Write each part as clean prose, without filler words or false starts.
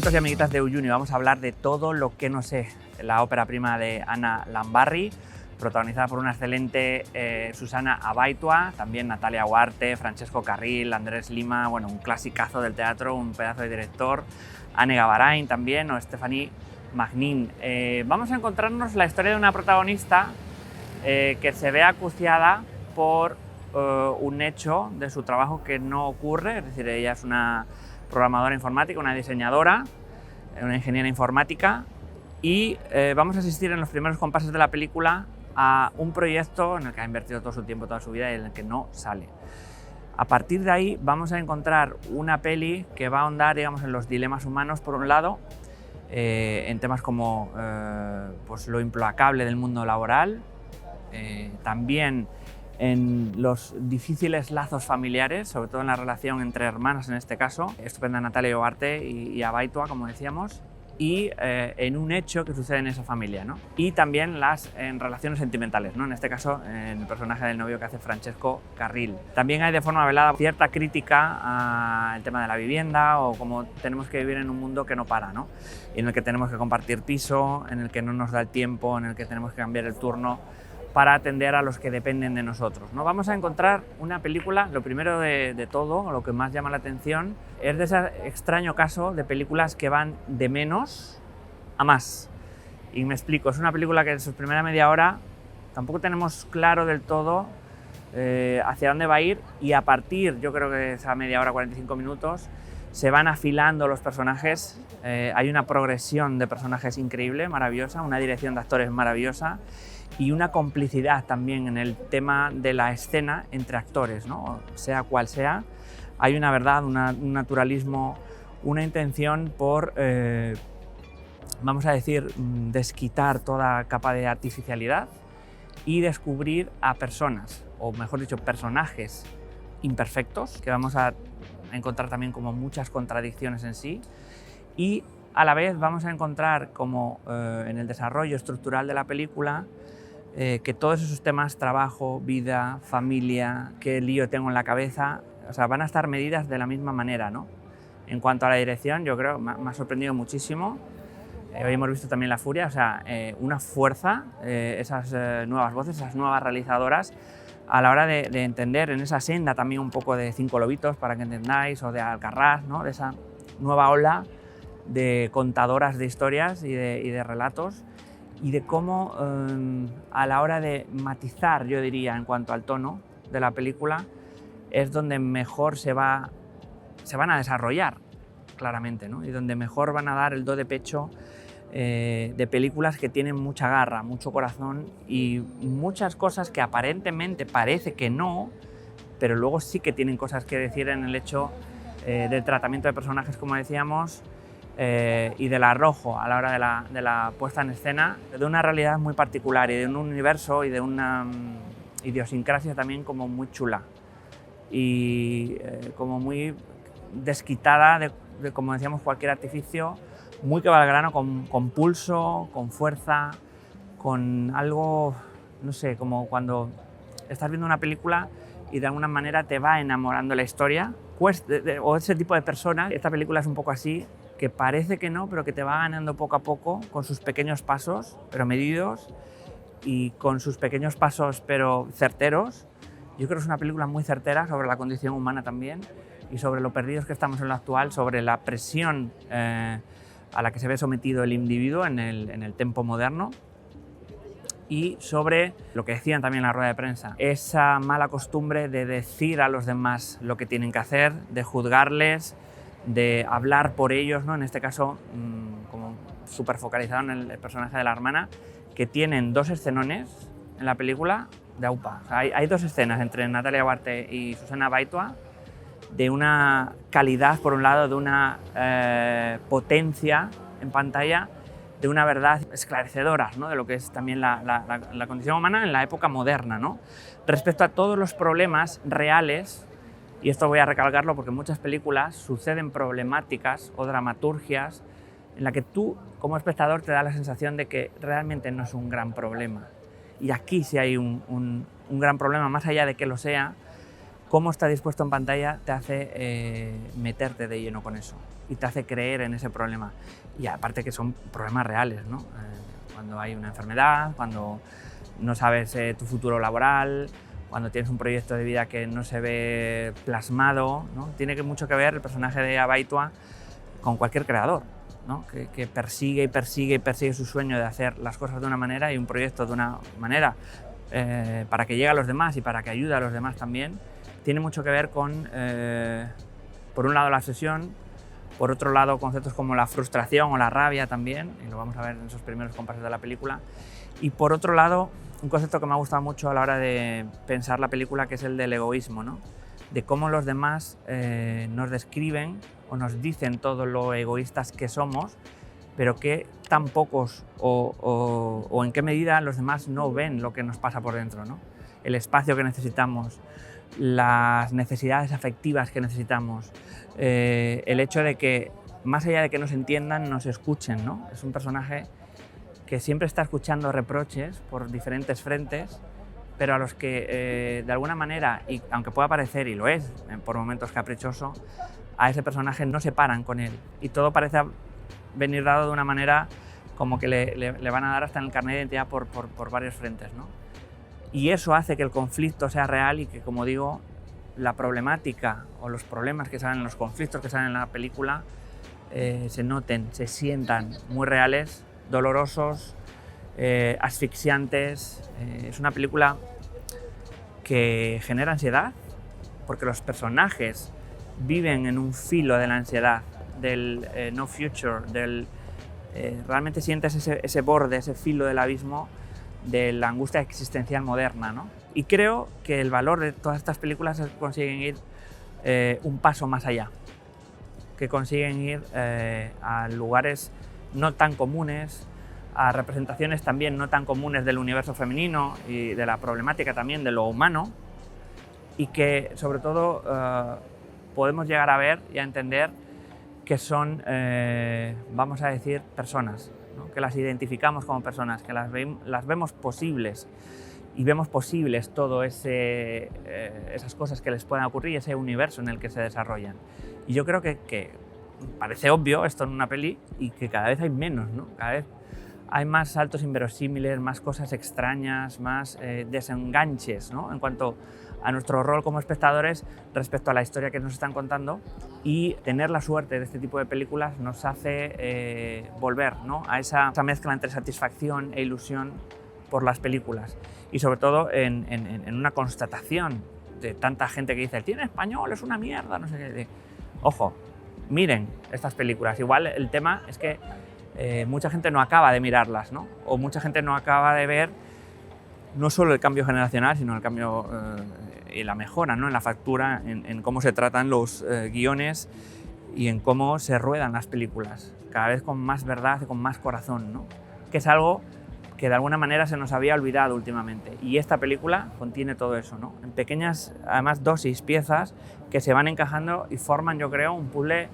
Amiguitos y amiguitas de Uyuni, vamos a hablar de Todo lo que no sé, la ópera prima de Anna Lambarri, protagonizada por una excelente Susana Abaitua, también Natalia Huarte, Francesco Carril, Andrés Lima, bueno, un clasicazo del teatro, un pedazo de director, Anne Gavarain también, o Stephanie Magnin. Vamos a encontrarnos la historia de una protagonista que se ve acuciada por un hecho de su trabajo que no ocurre, es decir, ella es una programadora informática, una diseñadora, una ingeniera informática, y vamos a asistir en los primeros compases de la película a un proyecto en el que ha invertido todo su tiempo, toda su vida y en el que no sale. A partir de ahí vamos a encontrar una peli que va a ahondar, digamos, en los dilemas humanos, por un lado, en temas como pues lo implacable del mundo laboral, también en los difíciles lazos familiares, sobre todo en la relación entre hermanas en este caso, estupenda Natalia Huarte y Abaitua, como decíamos, y en un hecho que sucede en esa familia, ¿no? Y también en relaciones sentimentales, ¿no? En este caso, en el personaje del novio que hace Francesco Carril. También hay de forma velada cierta crítica al tema de la vivienda o cómo tenemos que vivir en un mundo que no para, ¿no? Y en el que tenemos que compartir piso, en el que no nos da el tiempo, en el que tenemos que cambiar el turno para atender a los que dependen de nosotros, ¿no? Vamos a encontrar una película, lo primero de todo, lo que más llama la atención, es de ese extraño caso de películas que van de menos a más. Y me explico, es una película que en su primera media hora tampoco tenemos claro del todo hacia dónde va a ir, y a partir, yo creo que de esa media hora, 45 minutos, se van afilando los personajes, hay una progresión de personajes increíble, maravillosa, una dirección de actores maravillosa, y una complicidad también en el tema de la escena entre actores, ¿no? Sea cual sea, hay una verdad, un naturalismo, una intención por, vamos a decir, desquitar toda capa de artificialidad y descubrir a personas, o mejor dicho, personajes imperfectos, que vamos a encontrar también como muchas contradicciones en sí, y a la vez vamos a encontrar como en el desarrollo estructural de la película que todos esos temas, trabajo, vida, familia, qué lío tengo en la cabeza, o sea, van a estar medidas de la misma manera, ¿no? En cuanto a la dirección, yo creo, me ha sorprendido muchísimo. Hoy hemos visto también La Furia, o sea, una fuerza, esas nuevas voces, esas nuevas realizadoras, a la hora de entender en esa senda también un poco de Cinco Lobitos, para que entendáis, o de Alcarrás, ¿no? De esa nueva ola de contadoras de historias y de relatos, y de cómo a la hora de matizar, yo diría, en cuanto al tono de la película, es donde mejor se van a desarrollar claramente, ¿no? Y donde mejor van a dar el do de pecho de películas que tienen mucha garra, mucho corazón y muchas cosas que aparentemente parece que no, pero luego sí que tienen cosas que decir en el hecho del tratamiento de personajes, como decíamos, y del arrojo a la hora de la puesta en escena de una realidad muy particular y de un universo y de una idiosincrasia también como muy chula y como muy desquitada de, como decíamos, cualquier artificio, muy que va al grano, con pulso, con fuerza, con algo, no sé, como cuando estás viendo una película y de alguna manera te va enamorando la historia, o ese tipo de persona. Esta película es un poco así, que parece que no, pero que te va ganando poco a poco, con sus pequeños pasos, pero medidos, y con sus pequeños pasos, pero certeros. Yo creo que es una película muy certera sobre la condición humana también, y sobre lo perdidos que estamos en lo actual, sobre la presión a la que se ve sometido el individuo en el tiempo moderno, y sobre lo que decían también en la rueda de prensa, esa mala costumbre de decir a los demás lo que tienen que hacer, de juzgarles, de hablar por ellos, ¿no? En este caso, como súper focalizado en el personaje de la hermana, que tienen dos escenones en la película de aupa. O sea, hay dos escenas entre Natalia Huarte y Susana Abaitua, de una calidad, por un lado, de una potencia en pantalla, de una verdad esclarecedora, ¿no? De lo que es también la condición humana en la época moderna, ¿no? Respecto a todos los problemas reales. Y esto voy a recalcarlo porque en muchas películas suceden problemáticas o dramaturgias en la que tú, como espectador, te da la sensación de que realmente no es un gran problema. Y aquí sí hay un gran problema, más allá de que lo sea, cómo está dispuesto en pantalla te hace meterte de lleno con eso y te hace creer en ese problema. Y aparte que son problemas reales, ¿no? Cuando hay una enfermedad, cuando no sabes tu futuro laboral, cuando tienes un proyecto de vida que no se ve plasmado, ¿no? Tiene mucho que ver el personaje de Abaitua con cualquier creador, ¿no? Que persigue y persigue y persigue su sueño de hacer las cosas de una manera y un proyecto de una manera para que llegue a los demás y para que ayude a los demás también. Tiene mucho que ver con, por un lado, la obsesión, por otro lado, conceptos como la frustración o la rabia también, y lo vamos a ver en esos primeros compases de la película, y por otro lado, un concepto que me ha gustado mucho a la hora de pensar la película, que es el del egoísmo, ¿no? De cómo los demás nos describen o nos dicen todo lo egoístas que somos, pero que tan pocos o en qué medida los demás no ven lo que nos pasa por dentro, ¿no? El espacio que necesitamos, las necesidades afectivas que necesitamos, el hecho de que, más allá de que nos entiendan, nos escuchen, ¿no? Es un personaje que siempre está escuchando reproches por diferentes frentes, pero a los que de alguna manera, y aunque pueda parecer, y lo es por momentos caprichoso, a ese personaje no se paran con él. Y todo parece venir dado de una manera como que le van a dar hasta en el carnet de identidad por varios frentes, ¿no? Y eso hace que el conflicto sea real y que, como digo, la problemática o los problemas que salen, los conflictos que salen en la película se noten, se sientan muy reales, dolorosos, asfixiantes. Es una película que genera ansiedad porque los personajes viven en un filo de la ansiedad, del no future, realmente sientes ese borde, ese filo del abismo de la angustia existencial moderna, ¿no? Y creo que el valor de todas estas películas es que consiguen ir un paso más allá, que consiguen ir a lugares no tan comunes, a representaciones también no tan comunes del universo femenino y de la problemática también de lo humano, y que sobre todo podemos llegar a ver y a entender que son, vamos a decir, personas, ¿no? Que las identificamos como personas, que las vemos posibles y vemos posibles todas esas cosas que les puedan ocurrir, ese universo en el que se desarrollan. Y yo creo que parece obvio esto en una peli y que cada vez hay menos, ¿no? Cada vez hay más saltos inverosímiles, más cosas extrañas, más desenganches, ¿no? En cuanto a nuestro rol como espectadores respecto a la historia que nos están contando, y tener la suerte de este tipo de películas nos hace volver, ¿no? A esa mezcla entre satisfacción e ilusión por las películas, y sobre todo en una constatación de tanta gente que dice el cine español es una mierda, no sé qué. Ojo, miren estas películas. Igual el tema es que mucha gente no acaba de mirarlas, ¿no? O mucha gente no acaba de ver no solo el cambio generacional, sino el cambio y la mejora, ¿no? En la factura, en cómo se tratan los guiones y en cómo se ruedan las películas, cada vez con más verdad y con más corazón, ¿no? Que es algo que de alguna manera se nos había olvidado últimamente. Y esta película contiene todo eso, ¿no? En pequeñas, además, dosis, piezas que se van encajando y forman, yo creo, un puzzle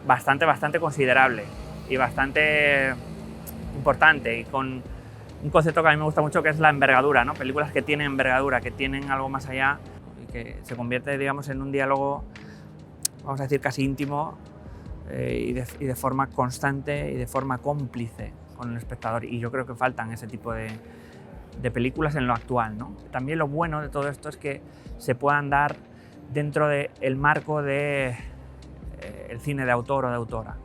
bastante considerable y bastante importante, y con un concepto que a mí me gusta mucho, que es la envergadura, ¿no? Películas que tienen envergadura, que tienen algo más allá y que se convierte, digamos, en un diálogo, vamos a decir, casi íntimo y de forma constante y de forma cómplice con el espectador. Y yo creo que faltan ese tipo de películas en lo actual, ¿no? También lo bueno de todo esto es que se puedan dar dentro del marco de el cine de autor o de autora,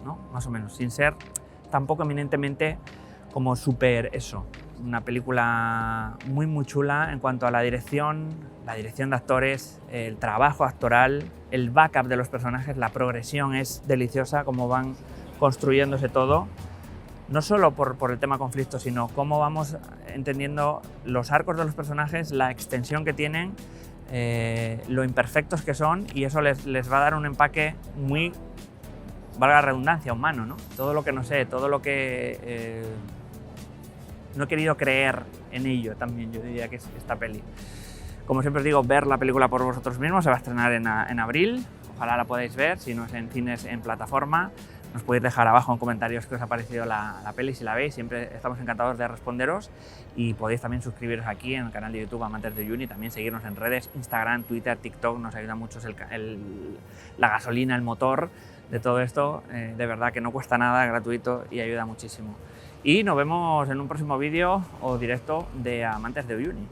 ¿no? Más o menos, sin ser tampoco eminentemente como súper eso. Una película muy chula en cuanto a la dirección de actores, el trabajo actoral, el backup de los personajes, la progresión es deliciosa, cómo van construyéndose todo, no solo por el tema conflicto, sino cómo vamos entendiendo los arcos de los personajes, la extensión que tienen, lo imperfectos que son, y eso les va a dar un empaque muy, valga la redundancia, humano, ¿no? Todo lo que no sé, todo lo que no he querido creer en ello también, yo diría que es esta peli. Como siempre os digo, ver la película por vosotros mismos. Se va a estrenar en abril, ojalá la podáis ver, si no es en cines, en plataforma. Nos podéis dejar abajo en comentarios qué os ha parecido la peli, si la veis, siempre estamos encantados de responderos, y podéis también suscribiros aquí en el canal de YouTube Amantes de Dune y también seguirnos en redes, Instagram, Twitter, TikTok, nos ayuda mucho, es la gasolina, el motor de todo esto, de verdad que no cuesta nada, gratuito y ayuda muchísimo. Y nos vemos en un próximo vídeo o directo de Amantes de Dune.